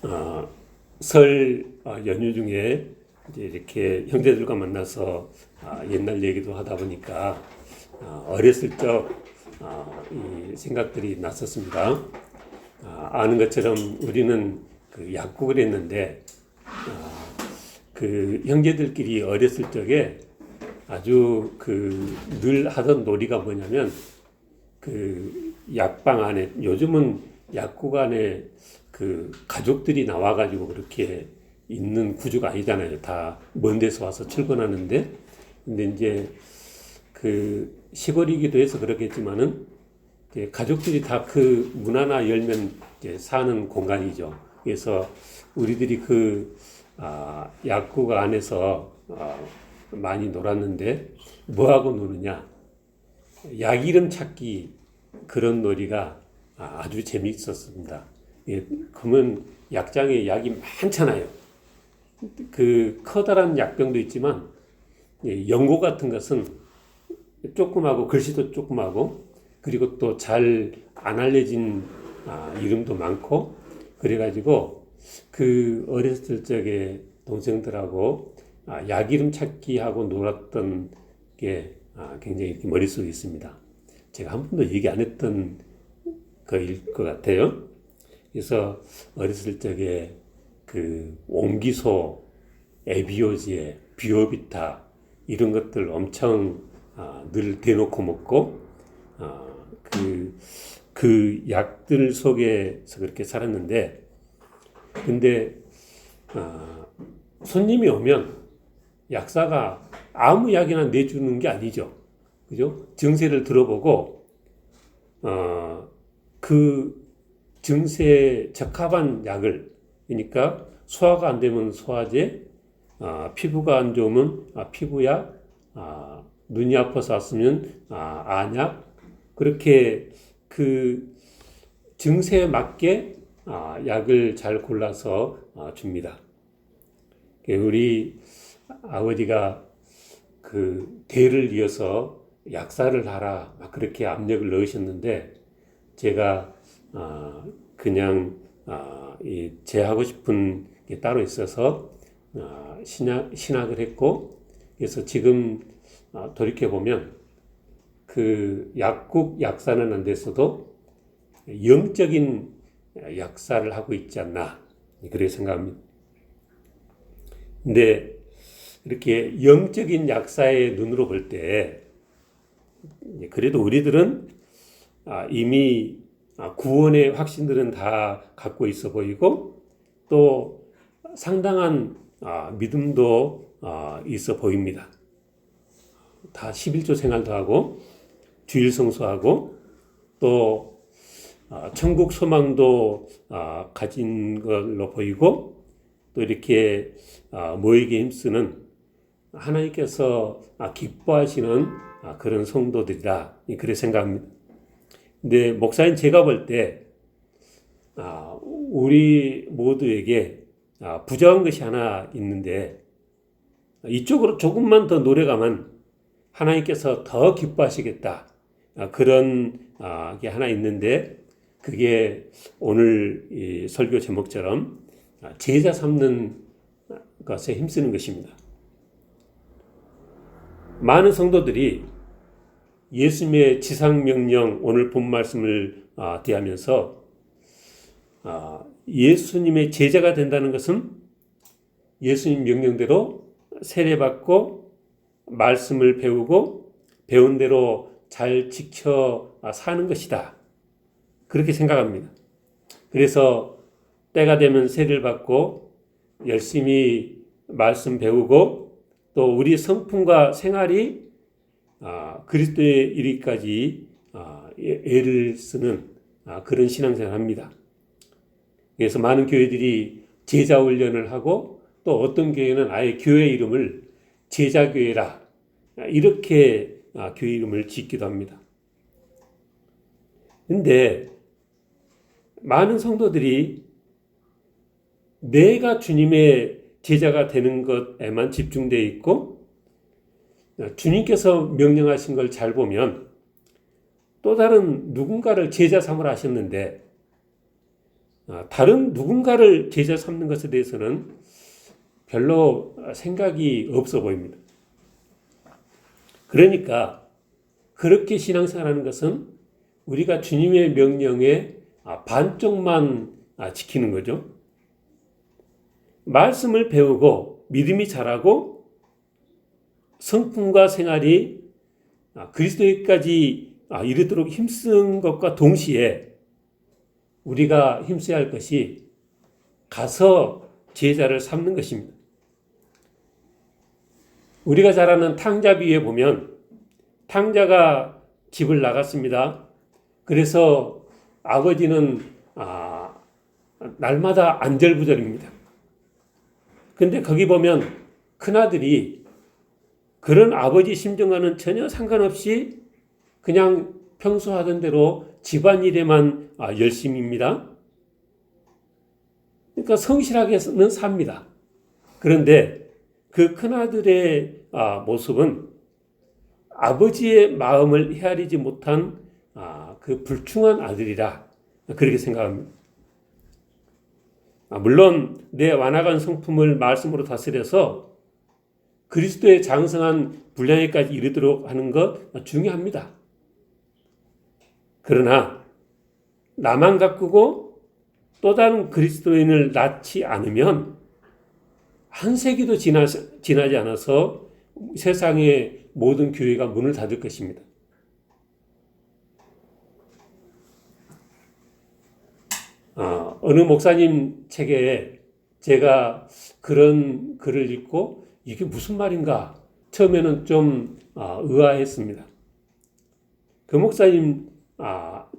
어, 설 연휴 중에 이제 이렇게 형제들과 만나서 옛날 얘기도 하다 보니까 어렸을 적 이 생각들이 났었습니다. 아는 것처럼 우리는 그 약국을 했는데 그 형제들끼리 어렸을 적에 아주 그 늘 하던 놀이가 뭐냐면 그 약방 안에 요즘은 약국 안에 그 가족들이 나와가지고 그렇게 있는 구조가 아니잖아요. 다 먼 데서 와서 출근하는데 근데 이제 그 시골이기도 해서 그렇겠지만은 이제 가족들이 다 그 문 하나 열면 이제 사는 공간이죠. 그래서 우리들이 그 약국 안에서 많이 놀았는데 뭐하고 노느냐? 약 이름 찾기 그런 놀이가 아주 재미있었습니다. 예, 그러면 약장에 약이 많잖아요. 그 커다란 약병도 있지만 연고 같은 것은 조그마하고 글씨도 조그마하고 그리고 또 잘 안 알려진 이름도 많고 그래가지고 그 어렸을 적에 동생들하고 약 이름 찾기 하고 놀았던 게 굉장히 이렇게 머릿속에 있습니다. 제가 한 번도 얘기 안 했던 거일 것 같아요. 그래서 어렸을 적에 그 옹기소, 에비오지에, 비오비타 이런 것들 엄청 늘 대놓고 먹고 그 약들 속에서 그렇게 살았는데 근데 손님이 오면 약사가 아무 약이나 내주는 게 아니죠. 그죠? 증세를 들어보고 그 증세에 적합한 약을 그러니까 소화가 안 되면 소화제, 피부가 안 좋으면 피부약, 눈이 아파서 왔으면 안약 그렇게 그 증세에 맞게 약을 잘 골라서 줍니다. 우리 아버지가 그 대를 이어서 약사를 하라 막 그렇게 압력을 넣으셨는데 제가 그냥 제 하고 싶은 게 따로 있어서 신학을 했고 그래서 지금 돌이켜 보면 그 약국 약사는 안 됐어도 영적인 약사를 하고 있지 않나 그렇게 생각합니다. 근데 이렇게 영적인 약사의 눈으로 볼 때 그래도 우리들은 이미 구원의 확신들은 다 갖고 있어 보이고 또 상당한 믿음도 있어 보입니다. 다 11조 생활도 하고 주일 성수하고 또 천국 소망도 가진 걸로 보이고 또 이렇게 모이게 힘쓰는 하나님께서 기뻐하시는 그런 성도들이다. 그렇게 생각합니다. 근데 목사님 제가 볼 때 우리 모두에게 부족한 것이 하나 있는데 이쪽으로 조금만 더 노력하면 하나님께서 더 기뻐하시겠다. 그런 게 하나 있는데 그게 오늘 이 설교 제목처럼 제자 삼는 것에 힘쓰는 것입니다. 많은 성도들이 예수님의 지상명령 오늘 본 말씀을 대하면서 예수님의 제자가 된다는 것은 예수님 명령대로 세례받고 말씀을 배우고 배운 대로 잘 지켜 사는 것이다. 그렇게 생각합니다. 그래서 때가 되면 세례를 받고 열심히 말씀 배우고 또 우리 성품과 생활이 그리스도의 이르기까지 애를 쓰는 그런 신앙생활을 합니다. 그래서 많은 교회들이 제자 훈련을 하고 또 어떤 교회는 아예 교회 이름을 제자교회라 이렇게 교회 이름을 짓기도 합니다. 근데 많은 성도들이 내가 주님의 제자가 되는 것에만 집중되어 있고 주님께서 명령하신 걸 잘 보면 또 다른 누군가를 제자 삼으라 하셨는데 다른 누군가를 제자 삼는 것에 대해서는 별로 생각이 없어 보입니다. 그러니까 그렇게 신앙생활하는 것은 우리가 주님의 명령에 반쪽만 지키는 거죠. 말씀을 배우고 믿음이 자라고 성품과 생활이 그리스도에까지 이르도록 힘쓴 것과 동시에 우리가 힘써야 할 것이 가서 제자를 삼는 것입니다. 우리가 잘 아는 탕자비유에 보면 탕자가 집을 나갔습니다. 그래서 아버지는 날마다 안절부절입니다. 근데 거기 보면 큰아들이 그런 아버지 심정과는 전혀 상관없이 그냥 평소 하던 대로 집안일에만 열심입니다. 그러니까 성실하게는 삽니다. 그런데 그 큰아들의 모습은 아버지의 마음을 헤아리지 못한 그 불충한 아들이라 그렇게 생각합니다. 물론 내 완악한 성품을 말씀으로 다스려서 그리스도의 장성한 분량에까지 이르도록 하는 것 중요합니다. 그러나 나만 가꾸고 또 다른 그리스도인을 낳지 않으면 한 세기도 지나지 않아서 세상의 모든 교회가 문을 닫을 것입니다. 어느 목사님 책에 제가 그런 글을 읽고 이게 무슨 말인가 처음에는 좀 의아했습니다. 그 목사님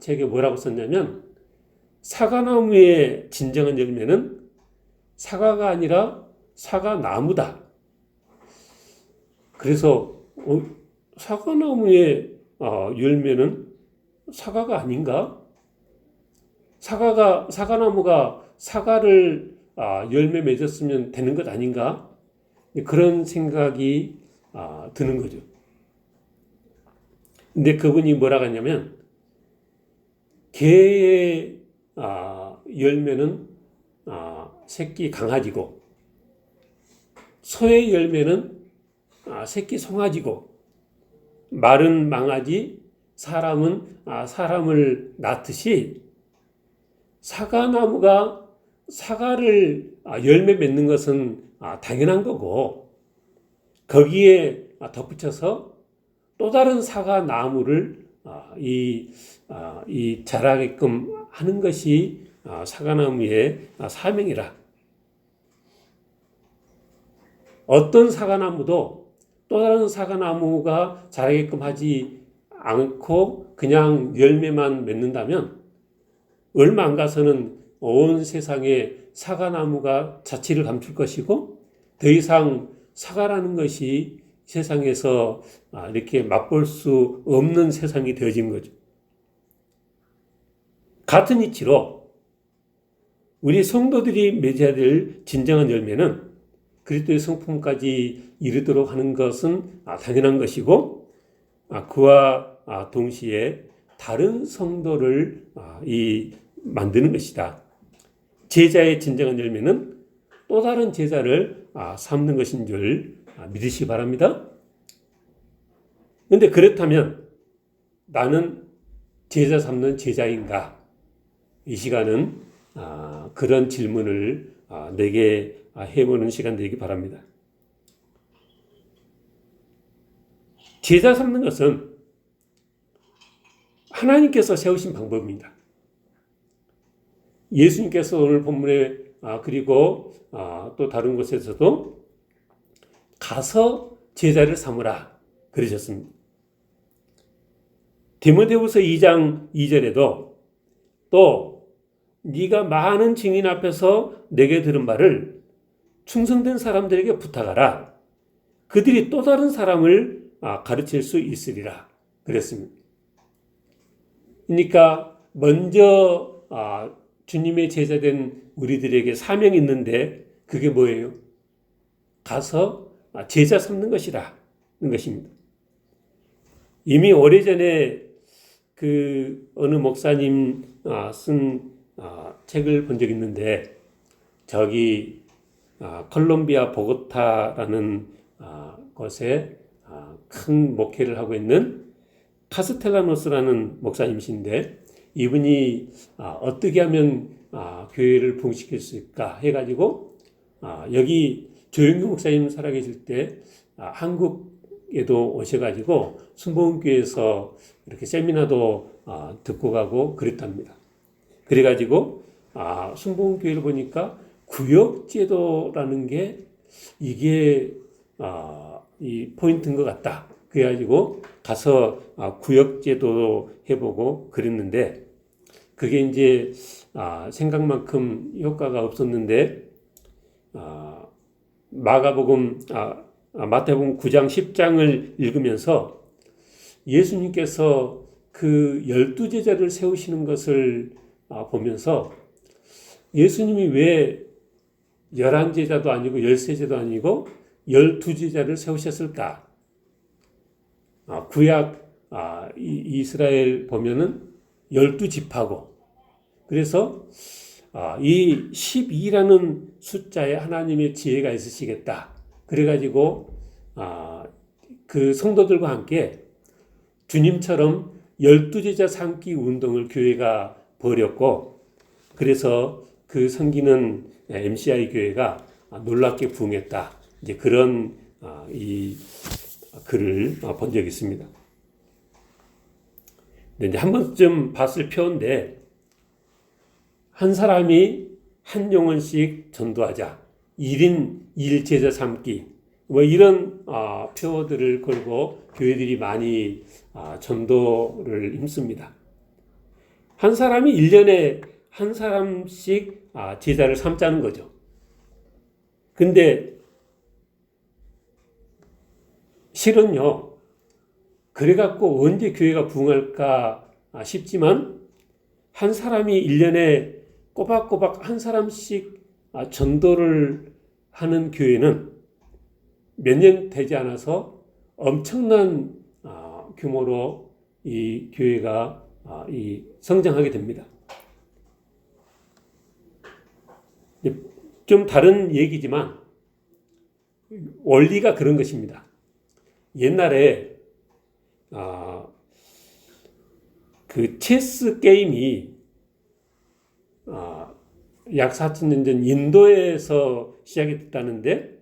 책에 뭐라고 썼냐면 사과나무의 진정한 열매는 사과가 아니라 사과나무다. 그래서 사과나무의 열매는 사과가 아닌가? 사과나무가 사과를 열매 맺었으면 되는 것 아닌가? 그런 생각이 드는 거죠. 근데 그분이 뭐라고 했냐면 개의 열매는 새끼 강아지고 소의 열매는 새끼 송아지고 말은 망아지 사람은 사람을 낳듯이 사과나무가 사과를 열매 맺는 것은 당연한 거고 거기에 덧붙여서 또 다른 사과나무를 자라게끔 하는 것이 사과나무의 사명이라. 어떤 사과나무도 또 다른 사과나무가 자라게끔 하지 않고 그냥 열매만 맺는다면 얼마 안 가서는 온 세상에 사과나무가 자취를 감출 것이고 더 이상 사과라는 것이 세상에서 이렇게 맛볼 수 없는 세상이 되어진 거죠. 같은 이치로 우리 성도들이 맺어야 될 진정한 열매는 그리스도의 성품까지 이르도록 하는 것은 당연한 것이고 그와 동시에 다른 성도를 만드는 것이다. 제자의 진정한 열매는 또 다른 제자를 삼는 것인 줄 믿으시기 바랍니다. 그런데 그렇다면 나는 제자 삼는 제자인가? 이 시간은 그런 질문을 내게 해보는 시간 되기 바랍니다. 제자 삼는 것은 하나님께서 세우신 방법입니다. 예수님께서 오늘 본문에 그리고 또 다른 곳에서도 가서 제자를 삼으라 그러셨습니다. 디모데후서 2장 2절에도 또 네가 많은 증인 앞에서 내게 들은 말을 충성된 사람들에게 부탁하라. 그들이 또 다른 사람을 가르칠 수 있으리라 그랬습니다. 그러니까 먼저 주님의 제자된 우리들에게 사명이 있는데 그게 뭐예요? 가서 제자 삼는 것이라는 것입니다. 이미 오래전에 그 어느 목사님 쓴 책을 본 적이 있는데 저기 콜롬비아 보고타라는 곳에 큰 목회를 하고 있는 카스텔라노스라는 목사님이신데 이분이 어떻게 하면 교회를 부흥시킬 수 있을까 해가지고 여기 조영규 목사님 살아계실 때 한국에도 오셔가지고 순복음교회에서 이렇게 세미나도 듣고 가고 그랬답니다. 그래가지고 순복음교회를 보니까 구역제도라는 게 이게 이 포인트인 것 같다. 그래가지고 가서 구역제도 해보고 그랬는데 그게 이제 생각만큼 효과가 없었는데 마태복음 9장 10장을 읽으면서 예수님께서 그 12제자를 세우시는 것을 보면서 예수님이 왜 11제자도 아니고 13제자도 아니고 12제자를 세우셨을까? 구약 이스라엘 보면은 12지파고 그래서 이 12라는 숫자에 하나님의 지혜가 있으시겠다. 그래가지고 그 성도들과 함께 주님처럼 12제자 삼기 운동을 교회가 벌였고 그래서 그 섬기는 MCI 교회가 놀랍게 부흥했다. 이제 그런 이 글을 본 적이 있습니다. 근데 이제 한 번쯤 봤을 표인데 한 사람이 한 영혼씩 전도하자. 1인 1제자 삼기. 뭐 이런 표어들을 걸고 교회들이 많이 전도를 힘씁니다. 한 사람이 1년에 한 사람씩 제자를 삼자는 거죠. 근데 실은요, 그래갖고 언제 교회가 부흥할까 싶지만 한 사람이 1년에 꼬박꼬박 한 사람씩 전도를 하는 교회는 몇 년 되지 않아서 엄청난 규모로 이 교회가 성장하게 됩니다. 좀 다른 얘기지만 원리가 그런 것입니다. 옛날에 그 체스 게임이 약 4,000년 전 인도에서 시작이 됐다는데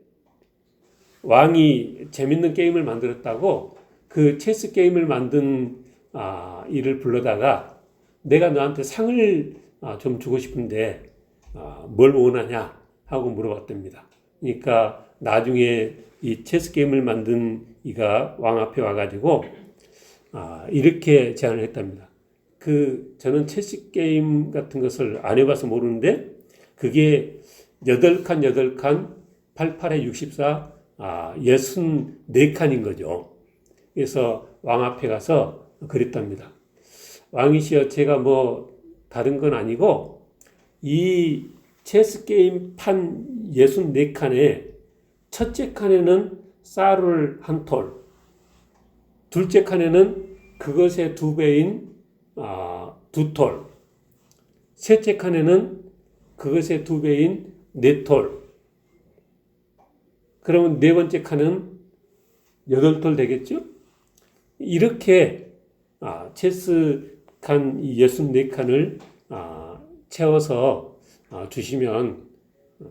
왕이 재밌는 게임을 만들었다고 그 체스 게임을 만든 이를 불러다가 내가 너한테 상을 좀 주고 싶은데 뭘 원하냐 하고 물어봤답니다. 그러니까 나중에 이 체스 게임을 만든 이가 왕 앞에 와가지고 이렇게 제안을 했답니다. 저는 체스 게임 같은 것을 안 해봐서 모르는데 그게 8칸 88에 64 64칸인 거죠. 그래서 왕 앞에 가서 그랬답니다. 왕이시여, 제가 뭐 다른 건 아니고 이 체스 게임 판 64칸에 첫째 칸에는 쌀을 한 톨, 둘째 칸에는 그것의 2배인 2톨, 셋째 칸에는 그것의 2배인 4톨, 그러면 네 번째 칸은 8톨 되겠죠? 이렇게 체스 칸 64칸을 채워서 주시면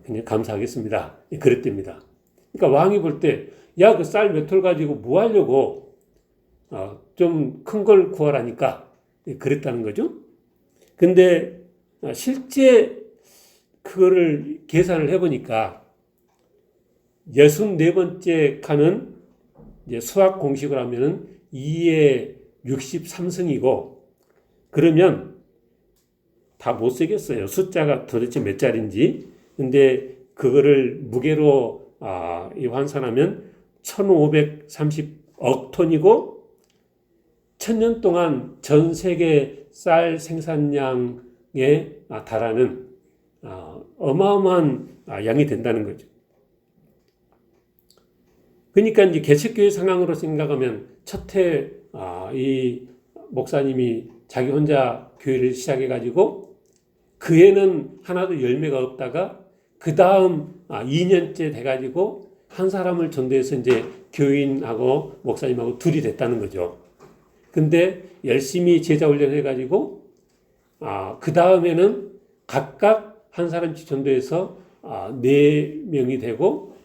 그냥 감사하겠습니다. 그랬답니다. 그러니까 왕이 볼 때, 야, 그 쌀 몇 톨 가지고 뭐 하려고 좀 큰 걸 구하라니까 그랬다는 거죠. 근데 실제 그거를 계산을 해보니까 64번째 칸은 이제 수학 공식으로 하면은 2의 63승이고 그러면 다 못 세겠어요. 숫자가 도대체 몇 자리인지. 근데 그거를 무게로 환산하면 1530억 톤이고 1000년 동안 전 세계 쌀 생산량에 달하는 어마어마한 양이 된다는 거죠. 그러니까 이제 개척교회 상황으로 생각하면 첫해 이 목사님이 자기 혼자 교회를 시작해가지고 그 애는 하나도 열매가 없다가 그 다음 2년째 돼가지고 한 사람을 전도해서 이제 교인하고 목사님하고 둘이 됐다는 거죠. 근데 열심히 제자 훈련해가지고 그 다음에는 각각 한 사람씩 전도해서 4명이 되고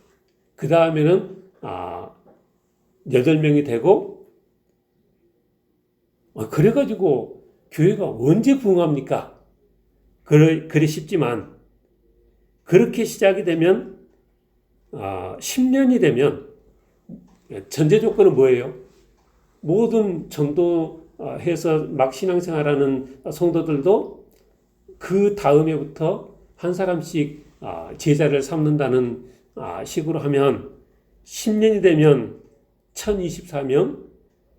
그 다음에는 8명이 되고 그래가지고 교회가 언제 부흥합니까? 그래 싶지만 그렇게 시작이 되면 10년이 되면 전제 조건은 뭐예요? 모든 전도해서 막 신앙생활하는 성도들도 그 다음에부터 한 사람씩 제자를 삼는다는 식으로 하면 10년이 되면 1024명,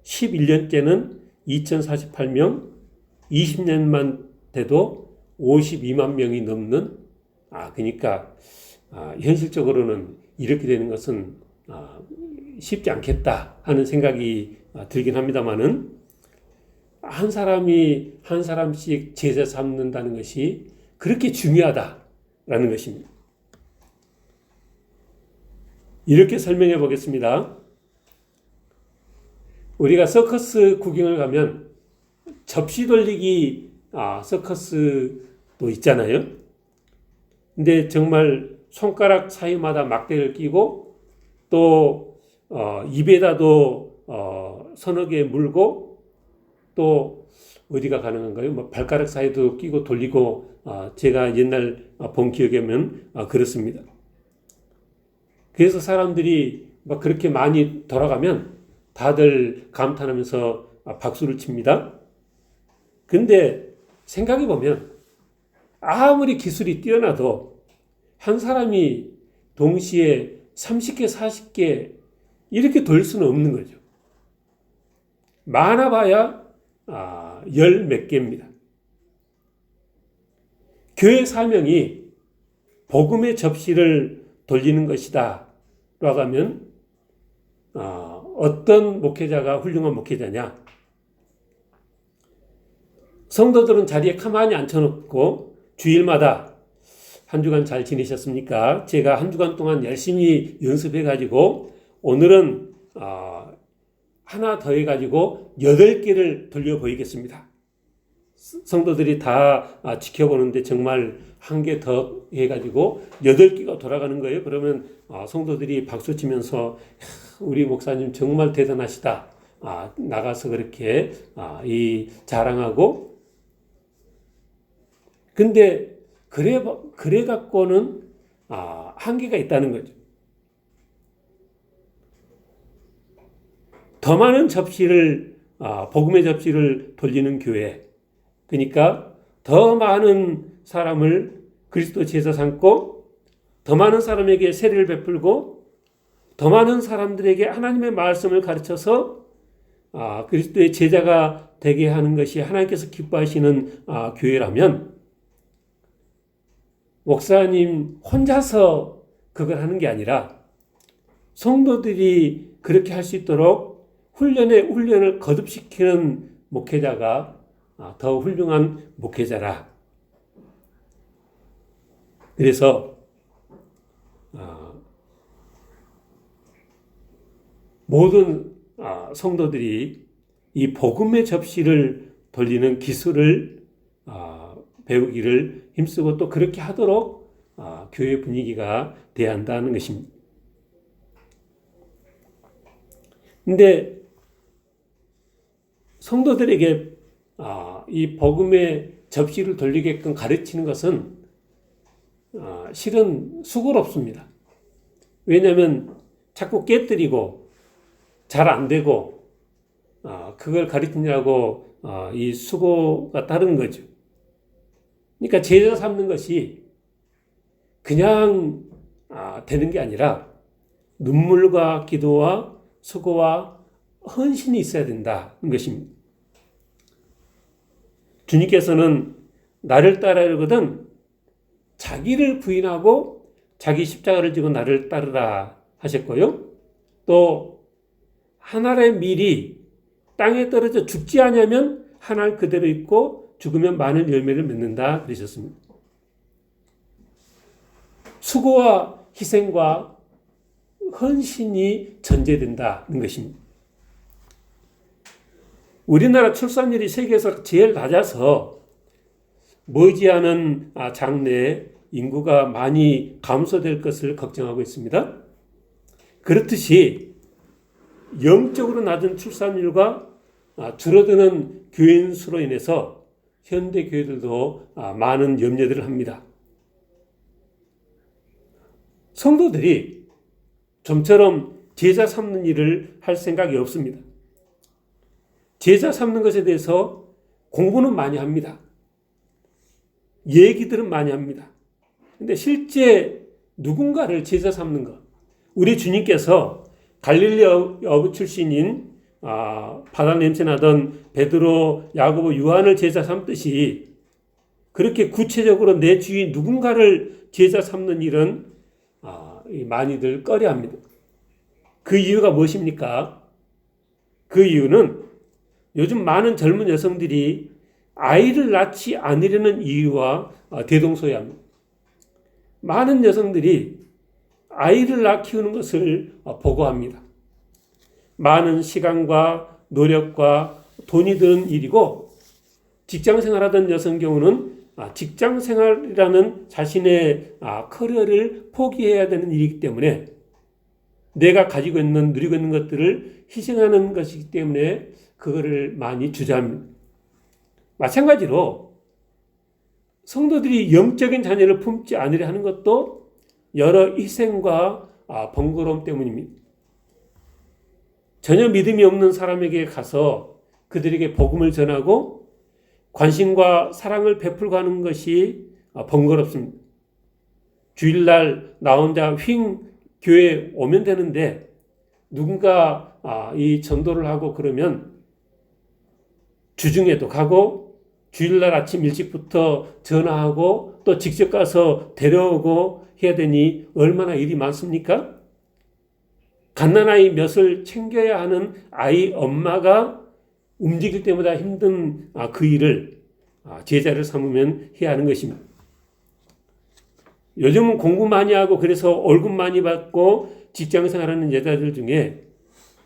11년째는 2048명, 20년만 돼도 52만 명이 넘는 그러니까 현실적으로는 이렇게 되는 것은 쉽지 않겠다 하는 생각이 들긴 합니다만은 한 사람이 한 사람씩 제자 삼는다는 것이 그렇게 중요하다라는 것입니다. 이렇게 설명해 보겠습니다. 우리가 서커스 구경을 가면 접시 돌리기 서커스도 있잖아요. 근데 정말 손가락 사이마다 막대를 끼고 또 입에다도 서너 개 물고 또 어디가 가능한가요? 뭐 발가락 사이도 끼고 돌리고 제가 옛날 본 기억에는 그렇습니다. 그래서 사람들이 막 그렇게 많이 돌아가면 다들 감탄하면서 박수를 칩니다. 근데 생각해 보면 아무리 기술이 뛰어나도 한 사람이 동시에 30개, 40개 이렇게 돌 수는 없는 거죠. 많아봐야 열 몇 개입니다. 교회 사명이 복음의 접시를 돌리는 것이다 라고 하면 어떤 목회자가 훌륭한 목회자냐? 성도들은 자리에 가만히 앉혀놓고 주일마다 한 주간 잘 지내셨습니까? 제가 한 주간 동안 열심히 연습해가지고 오늘은 하나 더 해가지고 8개를 돌려 보이겠습니다. 성도들이 다 지켜보는데 정말 한 개 더 해가지고 8개가 돌아가는 거예요. 그러면 성도들이 박수 치면서 우리 목사님 정말 대단하시다. 나가서 그렇게 자랑하고 근데 그래 갖고는 한계가 있다는 거죠. 더 많은 접시를 복음의 접시를 돌리는 교회, 그러니까 더 많은 사람을 그리스도 제자 삼고 더 많은 사람에게 세례를 베풀고 더 많은 사람들에게 하나님의 말씀을 가르쳐서 그리스도의 제자가 되게 하는 것이 하나님께서 기뻐하시는 교회라면 목사님 혼자서 그걸 하는 게 아니라 성도들이 그렇게 할 수 있도록 훈련을 거듭시키는 목회자가 더 훌륭한 목회자라. 그래서 모든 성도들이 이 복음의 접시를 돌리는 기술을 배우기를 힘쓰고 또 그렇게 하도록 교회 분위기가 돼야 한다는 것입니다. 근데 성도들에게 이 복음의 접시를 돌리게끔 가르치는 것은 실은 수고롭습니다. 왜냐하면 자꾸 깨뜨리고 잘 안 되고 그걸 가르치느라고 이 수고가 따르는 거죠. 그러니까 제자 삼는 것이 그냥 되는 게 아니라 눈물과 기도와 수고와 헌신이 있어야 된다는 것입니다. 주님께서는 나를 따르거든 자기를 부인하고 자기 십자가를 지고 나를 따르라 하셨고요. 또 한 알의 밀이 땅에 떨어져 죽지 않으면 한 알 그대로 있고 죽으면 많은 열매를 맺는다 그러셨습니다. 수고와 희생과 헌신이 전제된다는 것입니다. 우리나라 출산율이 세계에서 제일 낮아서 머지않은 장래에 인구가 많이 감소될 것을 걱정하고 있습니다. 그렇듯이 영적으로 낮은 출산율과 줄어드는 교인 수로 인해서 현대 교회들도 많은 염려들을 합니다. 성도들이 좀처럼 제자 삼는 일을 할 생각이 없습니다. 제자 삼는 것에 대해서 공부는 많이 합니다. 얘기들은 많이 합니다. 근데 실제 누군가를 제자 삼는 것, 우리 주님께서 갈릴리 어부 출신인 바다 냄새 나던 베드로, 야고보, 요한을 제자 삼듯이 그렇게 구체적으로 내 주위 누군가를 제자 삼는 일은 많이들 꺼려합니다. 그 이유가 무엇입니까? 그 이유는 요즘 많은 젊은 여성들이 아이를 낳지 않으려는 이유와 대동소이합니다. 많은 여성들이 아이를 낳아 키우는 것을 보고합니다. 많은 시간과 노력과 돈이 드는 일이고 직장 생활하던 여성 경우는 직장 생활이라는 자신의 커리어를 포기해야 되는 일이기 때문에 내가 가지고 있는 누리고 있는 것들을 희생하는 것이기 때문에 그거를 많이 주저합니다. 마찬가지로 성도들이 영적인 자녀를 품지 않으려 하는 것도 여러 희생과 번거로움 때문입니다. 전혀 믿음이 없는 사람에게 가서 그들에게 복음을 전하고 관심과 사랑을 베풀고 하는 것이 번거롭습니다. 주일날 나 혼자 휙 교회에 오면 되는데 누군가 이 전도를 하고 그러면 주중에도 가고 주일날 아침 일찍부터 전화하고 또 직접 가서 데려오고 해야 되니 얼마나 일이 많습니까? 갓난아이 몇을 챙겨야 하는 아이 엄마가 움직일 때마다 힘든 그 일을 제자를 삼으면 해야 하는 것입니다. 요즘은 공부 많이 하고 그래서 월급 많이 받고 직장 생활하는 여자들 중에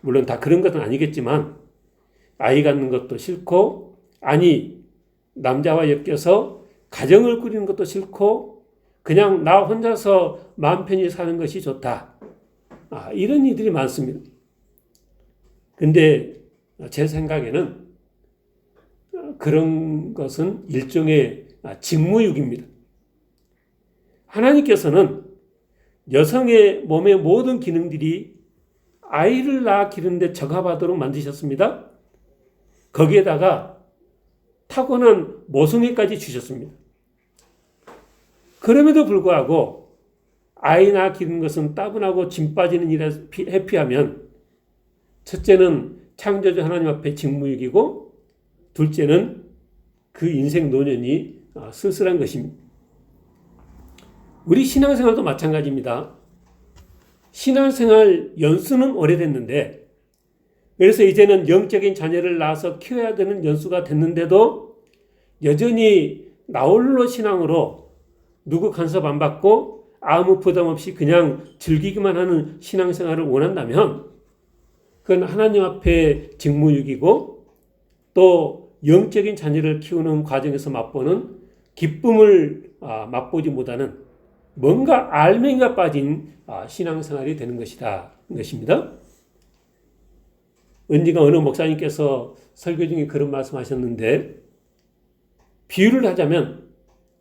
물론 다 그런 것은 아니겠지만 아이 갖는 것도 싫고 남자와 엮여서 가정을 꾸리는 것도 싫고 그냥 나 혼자서 마음 편히 사는 것이 좋다. 이런 이들이 많습니다. 근데 제 생각에는 그런 것은 일종의 직무유기입니다. 하나님께서는 여성의 몸의 모든 기능들이 아이를 낳아 기르는데 적합하도록 만드셨습니다. 거기에다가 타고난 모성애까지 주셨습니다. 그럼에도 불구하고 아이 낳아 기르는 것은 따분하고 짐 빠지는 일에 회피하면 첫째는 창조주 하나님 앞에 직무유기고 둘째는 그 인생 노년이 쓸쓸한 것입니다. 우리 신앙생활도 마찬가지입니다. 신앙생활 연수는 오래됐는데 그래서 이제는 영적인 자녀를 낳아서 키워야 되는 연수가 됐는데도 여전히 나홀로 신앙으로 누구 간섭 안 받고 아무 부담 없이 그냥 즐기기만 하는 신앙생활을 원한다면 그건 하나님 앞에 직무유기고 또 영적인 자녀를 키우는 과정에서 맛보는 기쁨을 맛보지 못하는 뭔가 알맹이가 빠진 신앙생활이 되는 것입니다. 언젠가 어느 목사님께서 설교 중에 그런 말씀하셨는데 비유를 하자면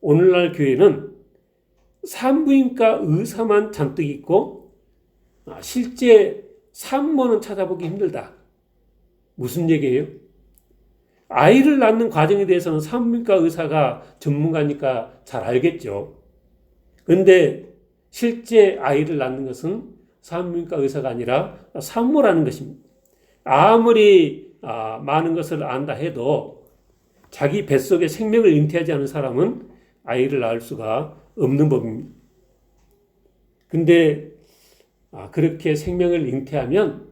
오늘날 교회는 산부인과 의사만 잔뜩 있고 실제 산모는 찾아보기 힘들다. 무슨 얘기예요? 아이를 낳는 과정에 대해서는 산부인과 의사가 전문가니까 잘 알겠죠. 그런데 실제 아이를 낳는 것은 산부인과 의사가 아니라 산모라는 것입니다. 아무리 많은 것을 안다 해도 자기 뱃속에 생명을 잉태하지 않은 사람은 아이를 낳을 수가 없는 법입니다. 근데 그렇게 생명을 잉태하면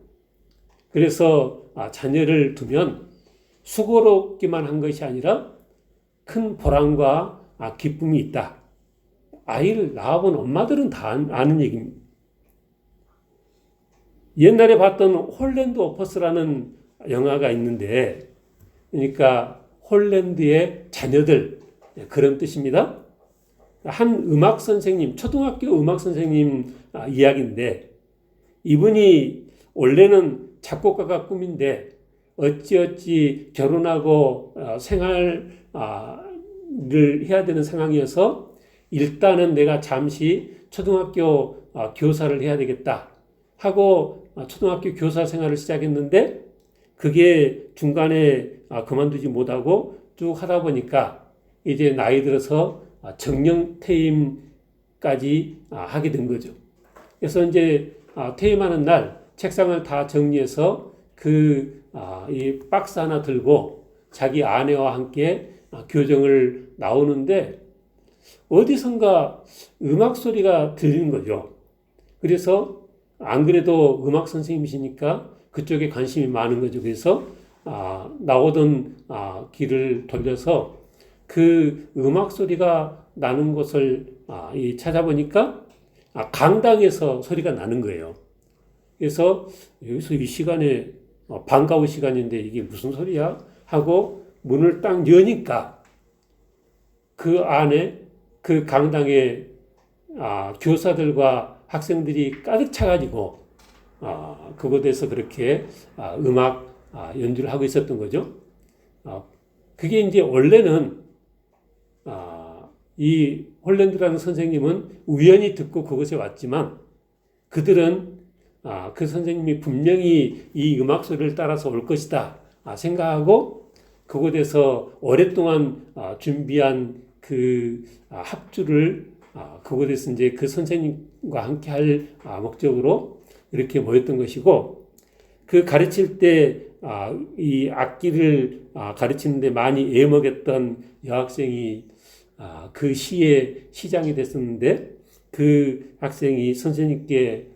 그래서 자녀를 두면 수고롭기만 한 것이 아니라 큰 보람과 기쁨이 있다. 아이를 낳아본 엄마들은 다 아는 얘기입니다. 옛날에 봤던 홀랜드 오퍼스라는 영화가 있는데, 그러니까 홀랜드의 자녀들, 그런 뜻입니다. 한 음악 선생님, 초등학교 음악 선생님 이야기인데, 이분이 원래는 작곡가가 꿈인데 어찌어찌 결혼하고 생활을 해야 되는 상황이어서 일단은 내가 잠시 초등학교 교사를 해야 되겠다 하고 초등학교 교사 생활을 시작했는데, 그게 중간에 그만두지 못하고 쭉 하다 보니까 이제 나이 들어서 정년퇴임까지 하게 된 거죠. 그래서 이제 퇴임하는 날 책상을 다 정리해서 이 박스 하나 들고 자기 아내와 함께 교정을 나오는데, 어디선가 음악 소리가 들리는 거죠. 그래서 안 그래도 음악 선생님이시니까 그쪽에 관심이 많은 거죠. 그래서 나오던 길을 돌려서 그 음악 소리가 나는 곳을 찾아보니까 강당에서 소리가 나는 거예요. 그래서 여기서 이 시간에 반가운 시간인데 이게 무슨 소리야? 하고 문을 딱 여니까 그 안에 그 강당에 교사들과 학생들이 가득 차가지고 그곳에서 그렇게 음악 연주를 하고 있었던 거죠. 그게 이제 원래는 이 홀랜드라는 선생님은 우연히 듣고 그곳에 왔지만, 그들은 그 선생님이 분명히 이 음악 소리를 따라서 올 것이다 생각하고 그곳에서 오랫동안 준비한 그 합주를 그곳에서 이제 그 선생님과 함께 할 목적으로 이렇게 모였던 것이고, 그 가르칠 때 이 악기를 가르치는데 많이 애먹였던 여학생이 그 시의 시장이 됐었는데, 그 학생이 선생님께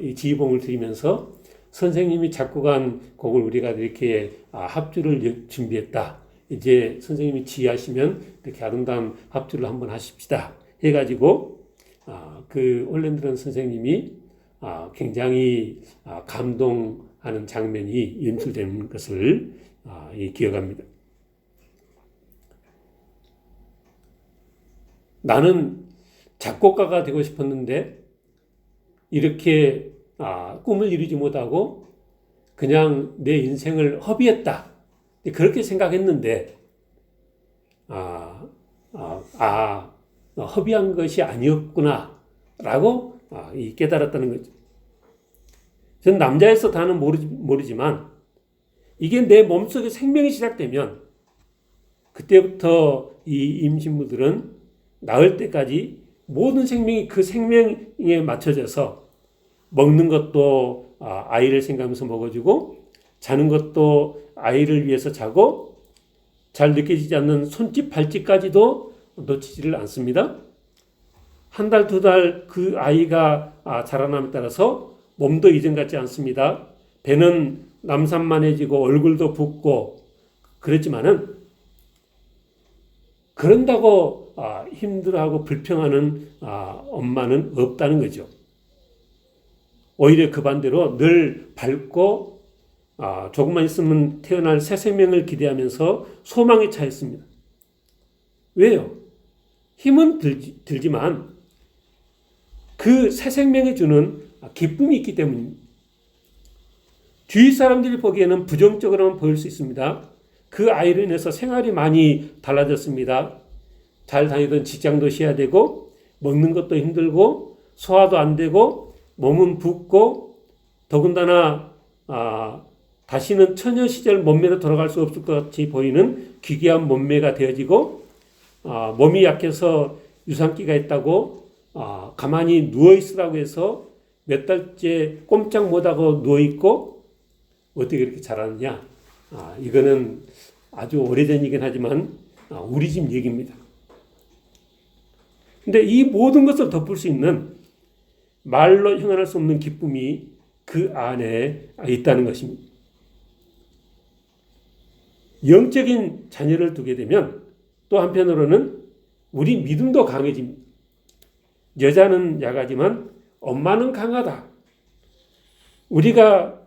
이 지휘봉을 드리면서 선생님이 작곡한 곡을 우리가 이렇게 합주를 준비했다. 이제 선생님이 지휘하시면 이렇게 아름다운 합주를 한번 하십시다. 해가지고 그 홀랜드라는 선생님이 굉장히 감동하는 장면이 연출되는 것을 기억합니다. 나는 작곡가가 되고 싶었는데 이렇게 꿈을 이루지 못하고 그냥 내 인생을 허비했다. 그렇게 생각했는데 허비한 것이 아니었구나라고 깨달았다는 거죠. 전 남자에서 다는 모르지만 이게 내 몸속에 생명이 시작되면 그때부터 이 임신부들은 낳을 때까지 모든 생명이 그 생명에 맞춰져서 먹는 것도 아이를 생각하면서 먹어주고, 자는 것도 아이를 위해서 자고, 잘 느껴지지 않는 손짓 발짓까지도 놓치지를 않습니다. 한 달, 두 달 그 아이가 자라남에 따라서 몸도 이전 같지 않습니다. 배는 남산만해지고 얼굴도 붓고 그렇지만은 그런다고 힘들어하고 불평하는 엄마는 없다는 거죠. 오히려 그 반대로 늘 밝고 조금만 있으면 태어날 새 생명을 기대하면서 소망에 차 있습니다. 왜요? 힘은 들지만 그 새 생명이 주는 기쁨이 있기 때문입니다. 주위 사람들이 보기에는 부정적으로만 보일 수 있습니다. 그 아이로 인해서 생활이 많이 달라졌습니다. 잘 다니던 직장도 쉬어야 되고, 먹는 것도 힘들고, 소화도 안 되고, 몸은 붓고, 더군다나 다시는 처녀 시절 몸매로 돌아갈 수 없을 것 같이 보이는 기괴한 몸매가 되어지고, 몸이 약해서 유산기가 있다고 가만히 누워있으라고 해서 몇 달째 꼼짝 못하고 누워있고, 어떻게 그렇게 자라느냐. 이거는 아주 오래전 얘기긴 하지만 우리 집 얘기입니다. 근데 이 모든 것을 덮을 수 있는 말로 형언할 수 없는 기쁨이 그 안에 있다는 것입니다. 영적인 자녀를 두게 되면 또 한편으로는 우리 믿음도 강해집니다. 여자는 약하지만 엄마는 강하다. 우리가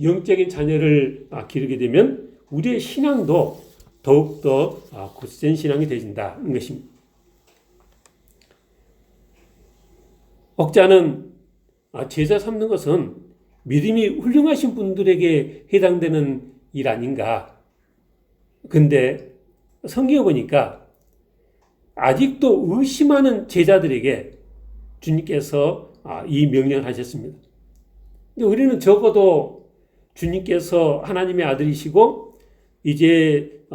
영적인 자녀를 기르게 되면 우리의 신앙도 더욱더 굳센 신앙이 되어진다는 것입니다. 혹자는 제자 삼는 것은 믿음이 훌륭하신 분들에게 해당되는 일 아닌가. 근데 성경에 보니까 아직도 의심하는 제자들에게 주님께서 이 명령을 하셨습니다. 근데 우리는 적어도 주님께서 하나님의 아들이시고 이제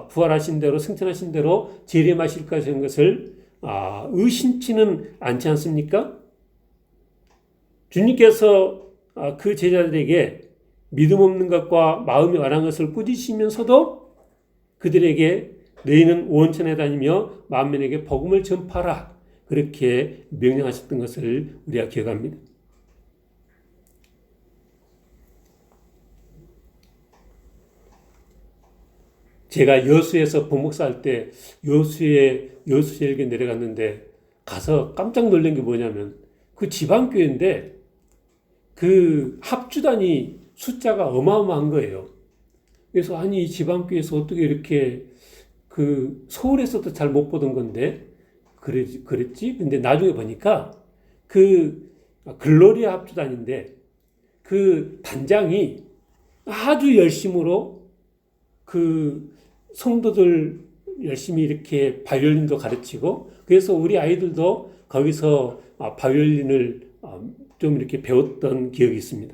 부활하신 대로 승천하신 대로 재림하실 것을 의심치는 않지 않습니까? 주님께서 그 제자들에게 믿음 없는 것과 마음이 완한 것을 꾸짖으면서도 그들에게 너희는 원천에 다니며 만민에게 복음을 전파하라. 그렇게 명령하셨던 것을 우리가 기억합니다. 제가 여수에서 부목사 할 때 여수에게 내려갔는데 가서 깜짝 놀란 게 뭐냐면 그 지방교회인데 그 합주단이 숫자가 어마어마한 거예요. 그래서 아니 이 지방교회에서 어떻게 이렇게 그 서울에서도 잘 못 보던 건데 그랬지? 근데 나중에 보니까 그 글로리아 합주단인데 그 단장이 아주 열심으로 그 성도들 열심히 이렇게 바이올린도 가르치고 그래서 우리 아이들도 거기서 바이올린을 좀 이렇게 배웠던 기억이 있습니다.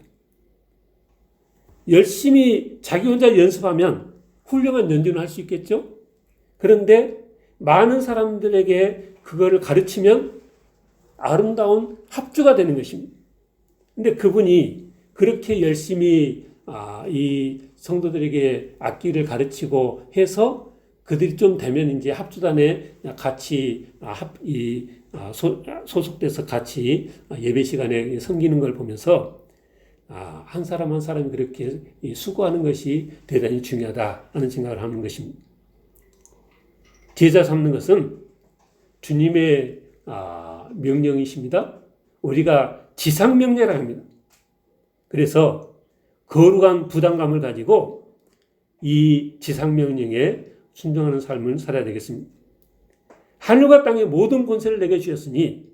열심히 자기 혼자 연습하면 훌륭한 연주를 할 수 있겠죠? 그런데 많은 사람들에게 그거를 가르치면 아름다운 합주가 되는 것입니다. 근데 그분이 그렇게 열심히 이 성도들에게 악기를 가르치고 해서 그들이 좀 되면 이제 합주단에 같이 소속돼서 같이 예배 시간에 섬기는 걸 보면서 한 사람 한 사람이 그렇게 수고하는 것이 대단히 중요하다 하는 생각을 하는 것입니다. 제자 삼는 것은 주님의 명령이십니다. 우리가 지상명령이라 합니다. 그래서 거룩한 부담감을 가지고 이 지상명령에 순종하는 삶을 살아야 되겠습니다. 하늘과 땅의 모든 권세를 내게 주셨으니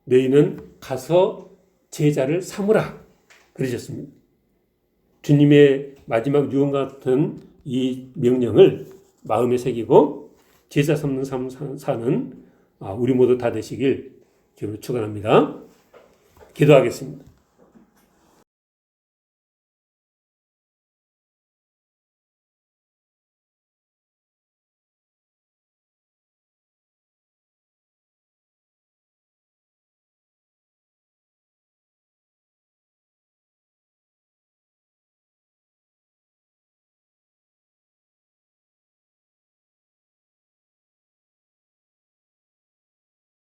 너희는 가서 제자를 삼으라 그러셨습니다. 주님의 마지막 유언 같은 이 명령을 마음에 새기고 제자 삼는 삶 사는 우리 모두 다 되시길 주로 축원합니다. 기도하겠습니다.